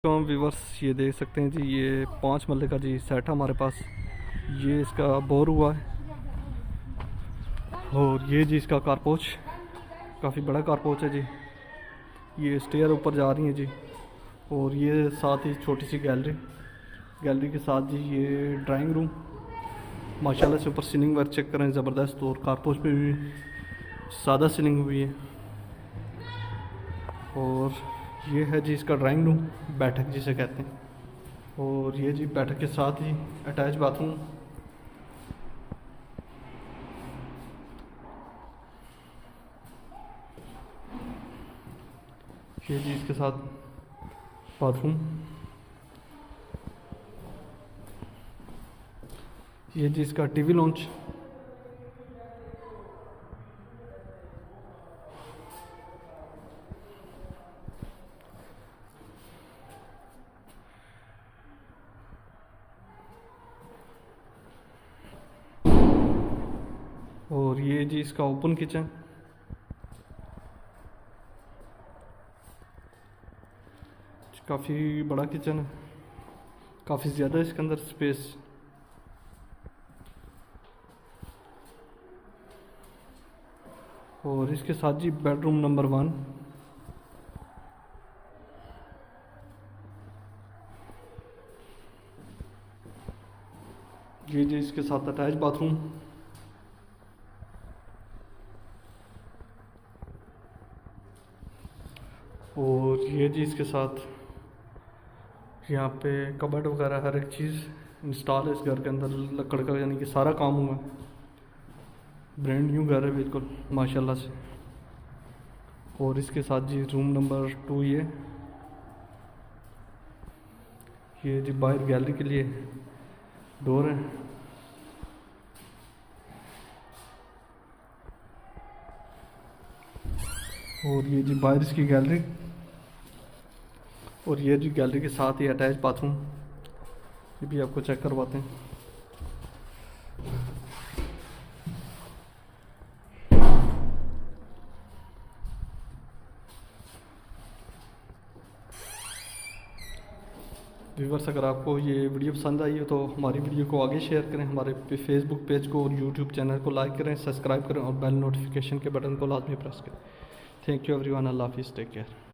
तो हम व्यूवर्स ये देख सकते हैं जी, ये 5 मरले का जी सेट है हमारे पास। ये इसका बोर हुआ है और ये जी इसका कारपोच, काफ़ी बड़ा कारपोच है जी। ये स्टेयर ऊपर जा रही है जी। और ये साथ ही छोटी सी गैलरी, गैलरी के साथ जी ये ड्राइंग रूम। माशाल्लाह से ऊपर सीलिंग वर्क चेक करें, ज़बरदस्त। और कारपोच पे भी सादा सीलिंग हुई है। और ये है जी इसका ड्राइंग रूम, बैठक जिसे कहते हैं। और ये जी बैठक के साथ ही अटैच बाथरूम। ये जी इसके साथ बाथरूम। ये जी इसका टीवी लॉन्च। और ये जी इसका ओपन किचन। काफ़ी बड़ा किचन है, काफ़ी ज़्यादा इसके अंदर स्पेस। और इसके साथ जी बेडरूम नंबर 1। ये जी इसके साथ अटैच बाथरूम। और ये जी इसके साथ यहाँ पे कबर्ड वगैरह हर एक चीज़ इंस्टॉल है इस घर के अंदर। लकड़ का यानी कि सारा काम हुआ है। ब्रांड न्यू घर है बिल्कुल माशाल्लाह से। और इसके साथ जी रूम नंबर 2 ये जी बाहर गैलरी के लिए डोर है। और ये जी बाहर इसकी गैलरी। और ये जी गैलरी के साथ ही अटैच बाथरूम, ये भी आपको चेक करवाते हैं। व्यूवर्स, अगर आपको ये वीडियो पसंद आई हो तो हमारी वीडियो को आगे शेयर करें, हमारे फेसबुक पेज को और यूट्यूब चैनल को लाइक करें, सब्सक्राइब करें और बेल नोटिफिकेशन के बटन को लाजमी प्रेस करें। Thank you everyone. अल्लाह हाफिज़, टेक केयर।